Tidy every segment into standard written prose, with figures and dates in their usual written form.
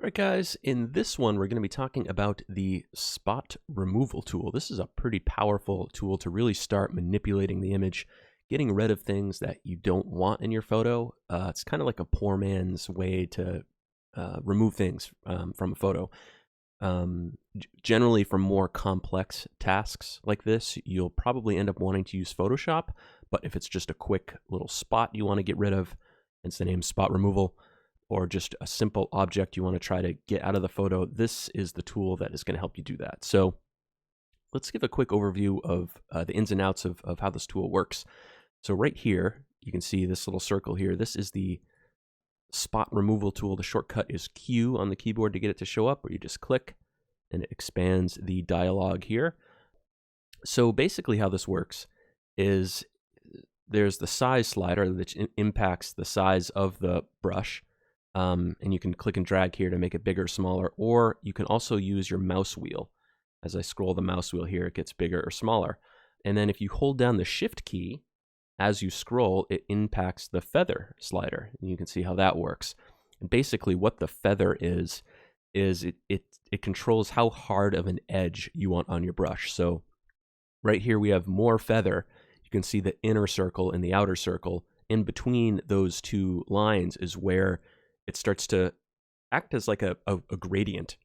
All right, guys, in this one, we're going to be talking about the spot removal tool. This is a pretty powerful tool to really start manipulating the image, getting rid of things that you don't want in your photo. It's kind of like a poor man's way to remove things from a photo. Generally, for more complex tasks like this, you'll probably end up wanting to use Photoshop. But if it's just a quick little spot you want to get rid of, hence the name spot removal, or just a simple object you want to try to get out of the photo, this is the tool that is going to help you do that. So let's give a quick overview of the ins and outs of how this tool works. So right here, you can see this little circle here. This is the spot removal tool. The shortcut is Q on the keyboard to get it to show up, where you just click and it expands the dialog here. So basically how this works is there's the size slider which impacts the size of the brush. And you can click and drag here to make it bigger or smaller, or you can also use your mouse wheel. As I scroll the mouse wheel here, it gets bigger or smaller. And then if you hold down the Shift key, as you scroll, it impacts the feather slider. And you can see how that works. And basically what the feather is it controls how hard of an edge you want on your brush. So right here we have more feather. You can see the inner circle and the outer circle. In between those two lines is where it starts to act as like a gradient,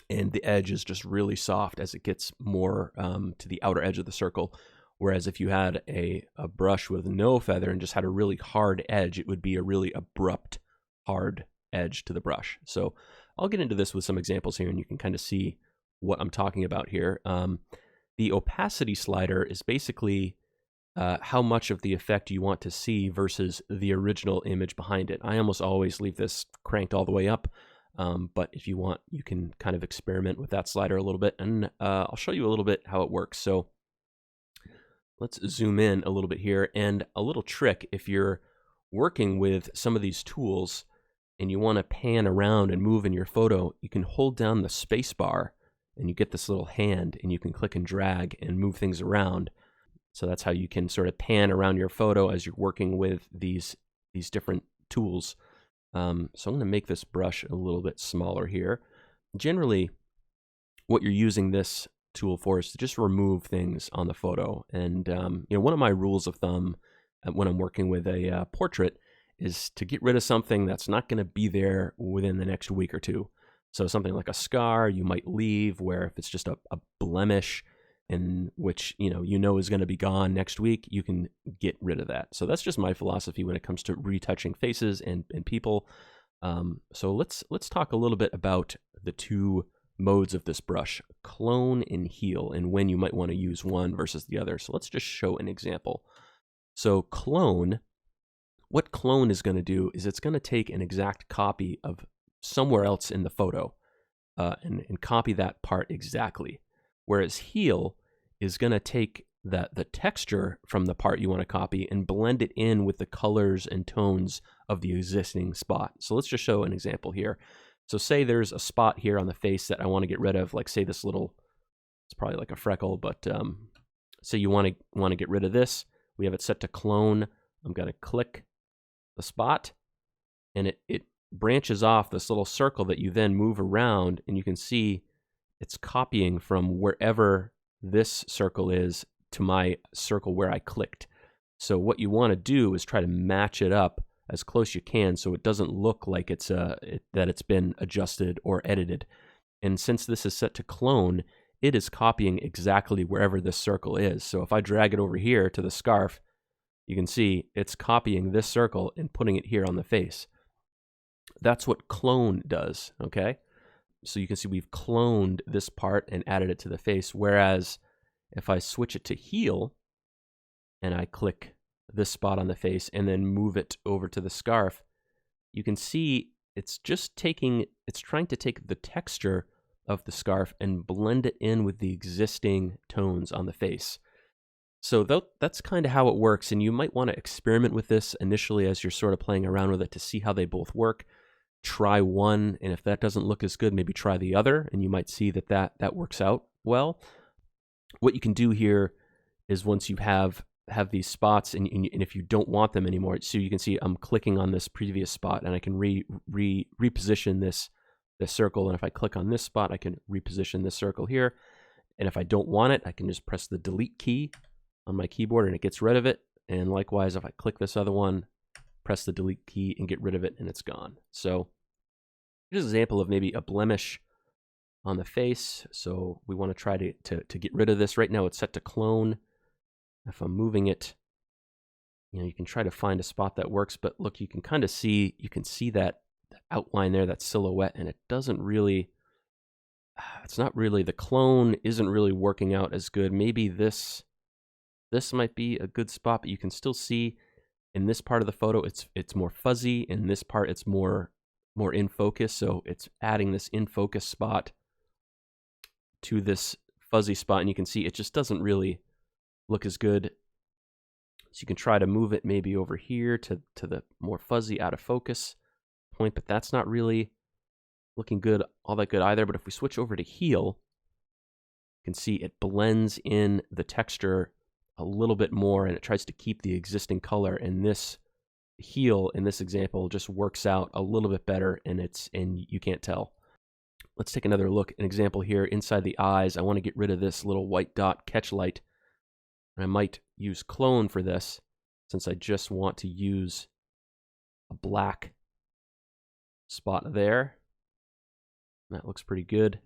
and the edge is just really soft as it gets more to the outer edge of the circle. Whereas if you had a brush with no feather and just had a really hard edge, it would be a really abrupt, hard edge to the brush. So I'll get into this with some examples here, and you can kind of see what I'm talking about here. The opacity slider is basically how much of the effect you want to see versus the original image behind it. I almost always leave this cranked all the way up, but if you want, you can kind of experiment with that slider a little bit, and I'll show you a little bit how it works. So let's zoom in a little bit here, and a little trick if you're working with some of these tools and you want to pan around and move in your photo, you can hold down the space bar and you get this little hand, and you can click and drag and move things around. So that's how you can sort of pan around your photo as you're working with these different tools. So I'm going to make this brush a little bit smaller here. Generally, what you're using this tool for is to just remove things on the photo. And one of my rules of thumb when I'm working with a portrait is to get rid of something that's not going to be there within the next week or two. So something like a scar you might leave, where if it's just a blemish, in which you know is going to be gone next week, you can get rid of that. So that's just my philosophy when it comes to retouching faces and people. So let's talk a little bit about the two modes of this brush, clone and heal, and when you might want to use one versus the other. So let's just show an example. So clone, what clone is going to do is it's going to take an exact copy of somewhere else in the photo and copy that part exactly. Whereas heal is going to take the texture from the part you want to copy and blend it in with the colors and tones of the existing spot. So let's just show an example here. So say there's a spot here on the face that I want to get rid of, like say this little, it's probably like a freckle, but say you want to get rid of this. We have it set to clone. I'm going to click the spot, and it branches off this little circle that you then move around, and you can see it's copying from wherever this circle is to my circle where I clicked. So what you want to do is try to match it up as close you can so it doesn't look like it's that it's been adjusted or edited. And since this is set to clone, it is copying exactly wherever this circle is. So if I drag it over here to the scarf, you can see it's copying this circle and putting it here on the face. That's what clone does, okay? So you can see we've cloned this part and added it to the face, whereas if I switch it to heal and I click this spot on the face and then move it over to the scarf, you can see it's trying to take the texture of the scarf and blend it in with the existing tones on the face. So that's kind of how it works, and you might want to experiment with this initially as you're sort of playing around with it to see how they both work. Try one, and if that doesn't look as good, maybe try the other, and you might see that works out well. What you can do here is once you have these spots, and if you don't want them anymore, so you can see I'm clicking on this previous spot, and I can reposition this this circle, and if I click on this spot, I can reposition this circle here. And if I don't want it, I can just press the delete key on my keyboard and it gets rid of it. And likewise, if I click this other one, press the delete key and get rid of it, and it's gone. So here's an example of maybe a blemish on the face. So we want to try to get rid of this. Right now it's set to clone. If I'm moving it, you can try to find a spot that works, but look, you can kind of see, that outline there, that silhouette, and it doesn't really, it's not really, the clone isn't really working out as good. Maybe this might be a good spot, but you can still see in this part of the photo, it's more fuzzy. In this part, it's more in focus. So it's adding this in focus spot to this fuzzy spot, and you can see it just doesn't really look as good. So you can try to move it maybe over here to the more fuzzy out of focus point, but that's not really looking good, all that good either. But if we switch over to heal, you can see it blends in the texture a little bit more, and it tries to keep the existing color. And this heal in this example just works out a little bit better, and you can't tell. Let's take another look. An example here inside the eyes. I want to get rid of this little white dot catch light. And I might use clone for this, since I just want to use a black spot there. That looks pretty good.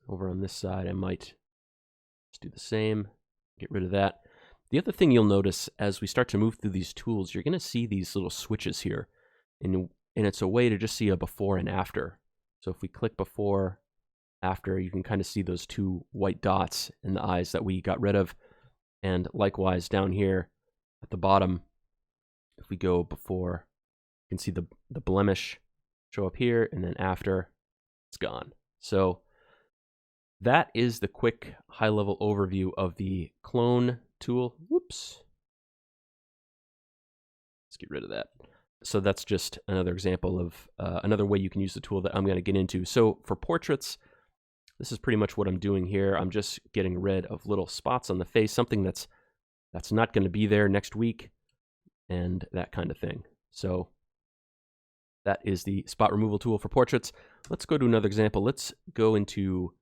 Over on this side, I might just do the same. Get rid of that. The other thing you'll notice as we start to move through these tools, you're going to see these little switches here. And it's a way to just see a before and after. So if we click before, after, you can kind of see those two white dots in the eyes that we got rid of. And likewise down here at the bottom, if we go before, you can see the blemish show up here, and then after, it's gone. So that is the quick high-level overview of the clone tool. Whoops. Let's get rid of that. So that's just another example of another way you can use the tool that I'm going to get into. So for portraits, this is pretty much what I'm doing here. I'm just getting rid of little spots on the face, something that's not going to be there next week, and that kind of thing. So that is the spot removal tool for portraits. Let's go to another example. Let's go into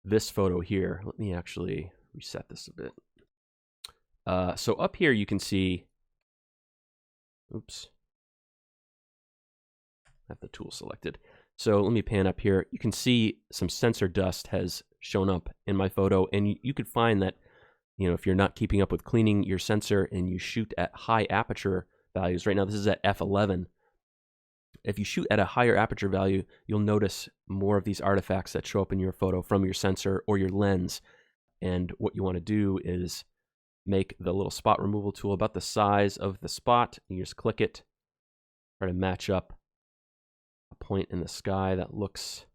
this photo here. Let me actually reset this a bit. So up here you can see, oops, I have the tool selected. So let me pan up here. You can see some sensor dust has shown up in my photo, and you could find that, if you're not keeping up with cleaning your sensor and you shoot at high aperture values, right now this is at f11. If you shoot at a higher aperture value, you'll notice more of these artifacts that show up in your photo from your sensor or your lens. And what you want to do is make the little spot removal tool about the size of the spot. You just click it, try to match up a point in the sky that looks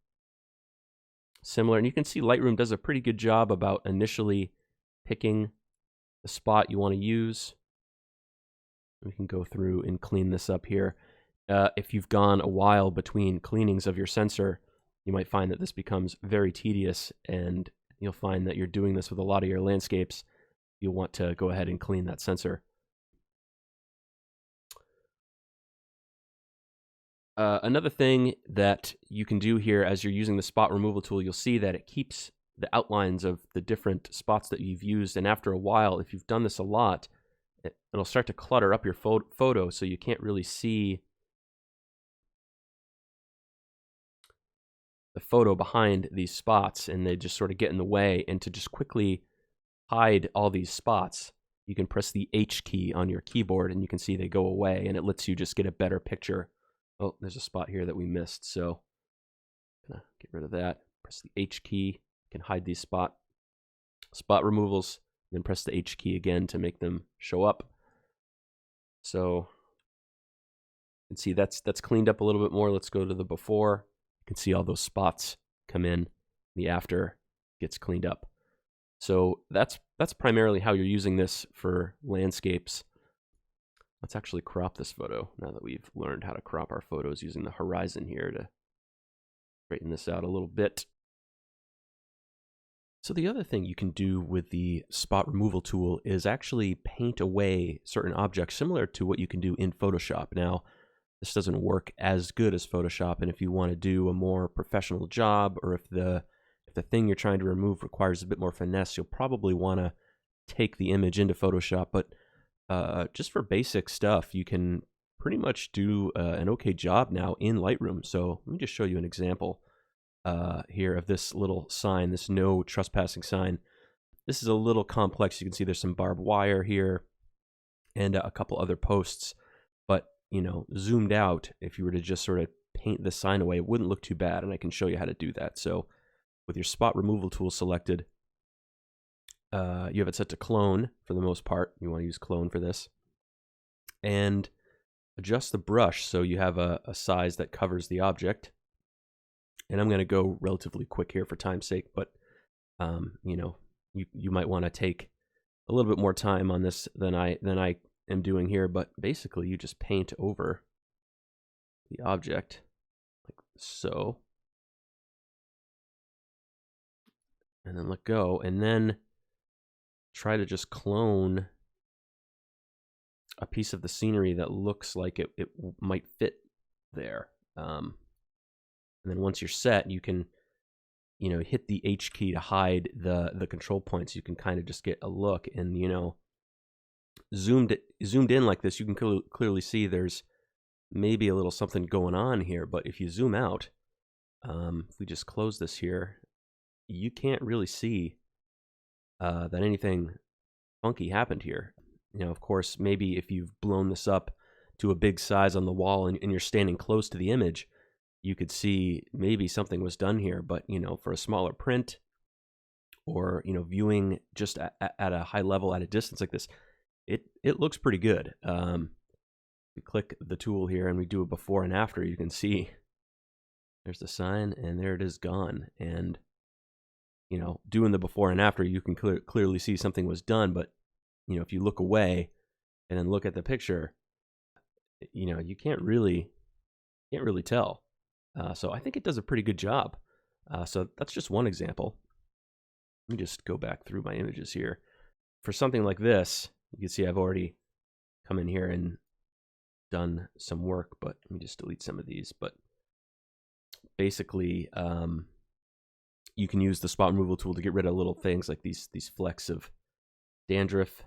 similar. And you can see Lightroom does a pretty good job about initially picking the spot you want to use. We can go through and clean this up here. If you've gone a while between cleanings of your sensor, you might find that this becomes very tedious, and you'll find that you're doing this with a lot of your landscapes. You'll want to go ahead and clean that sensor. Another thing that you can do here as you're using the spot removal tool, you'll see that it keeps the outlines of the different spots that you've used, and after a while, if you've done this a lot, it'll start to clutter up your photo, so you can't really see the photo behind these spots, and they just sort of get in the way. And to just quickly hide all these spots, you can press the H key on your keyboard, and you can see they go away, and it lets you just get a better picture. Oh, there's a spot here that we missed, so I'm gonna get rid of that. Press the H key, you can hide these spot removals, and then press the H key again to make them show up. So you can see that's cleaned up a little bit more. Let's go to the before. You can see all those spots come in. The after gets cleaned up. So that's primarily how you're using this for landscapes. Let's actually crop this photo now that we've learned how to crop our photos using the horizon here to straighten this out a little bit. So the other thing you can do with the spot removal tool is actually paint away certain objects, similar to what you can do in Photoshop. Now, this doesn't work as good as Photoshop. And if you want to do a more professional job, or if the thing you're trying to remove requires a bit more finesse, you'll probably want to take the image into Photoshop. But just for basic stuff, you can pretty much do an okay job now in Lightroom. So let me just show you an example here of this little sign, this no trespassing sign. This is a little complex. You can see there's some barbed wire here and a couple other posts. But, you know, zoomed out, if you were to just sort of paint the sign away, it wouldn't look too bad. And I can show you how to do that. So with your spot removal tool selected, you have it set to clone for the most part. You want to use clone for this. And adjust the brush so you have a size that covers the object. And I'm going to go relatively quick here for time's sake, but you know, you might want to take a little bit more time on this than I am doing here. But basically, you just paint over the object like so, and then let go, and then try to just clone a piece of the scenery that looks like it might fit there. And then once you're set, you can, you know, hit the H key to hide the control points. You can kind of just get a look, and, you know, zoomed in like this, you can clearly see there's maybe a little something going on here. But if you zoom out, if we just close this here, you can't really see that anything funky happened here. You know, of course, maybe if you've blown this up to a big size on the wall and you're standing close to the image, you could see maybe something was done here. But, you know, for a smaller print, or, you know, viewing just at a high level at a distance like this, it looks pretty good. We click the tool here and we do a before and after. You can see there's the sign, and there it is gone. And, you know, doing the before and after, you can clearly see something was done. But, you know, if you look away and then look at the picture, you know, you can't really tell. So I think it does a pretty good job. So that's just one example. Let me just go back through my images here. For something like this, you can see I've already come in here and done some work, but let me just delete some of these. But basically, you can use the spot removal tool to get rid of little things like these flecks of dandruff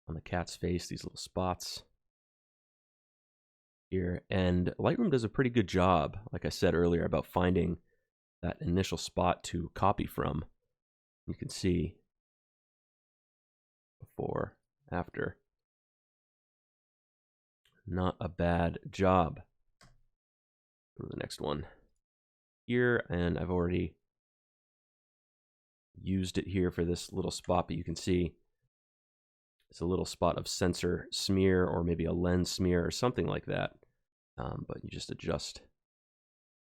on the cat's face, these little spots here. And Lightroom does a pretty good job, like I said earlier, about finding that initial spot to copy from. You can see before, after. Not a bad job. Go to the next one here, and I've already used it here for this little spot, but you can see it's a little spot of sensor smear, or maybe a lens smear or something like that. But you just adjust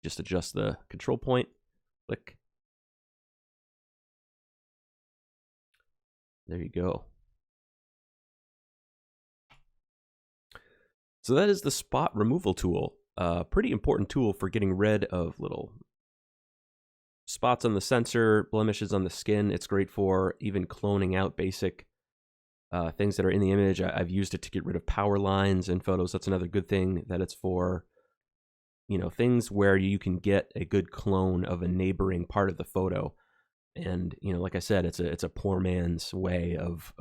the control point, click. There you go. So that is the spot removal tool. Pretty important tool for getting rid of little spots on the sensor, blemishes on the skin. It's great for even cloning out basic things that are in the image. I've used it to get rid of power lines in photos. That's another good thing that it's for. You know, things where you can get a good clone of a neighboring part of the photo. And, you know, like I said, it's a poor man's way of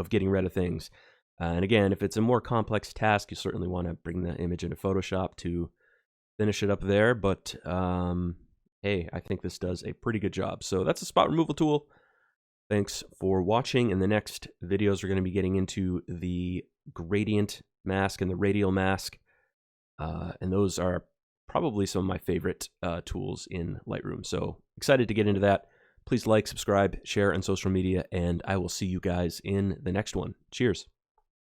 getting rid of things. And again, if it's a more complex task, you certainly want to bring the image into Photoshop to finish it up there. But hey, I think this does a pretty good job. So that's a spot removal tool. Thanks for watching. In the next videos, we're going to be getting into the gradient mask and the radial mask. And those are probably some of my favorite tools in Lightroom. So excited to get into that. Please like, subscribe, share on social media, and I will see you guys in the next one. Cheers.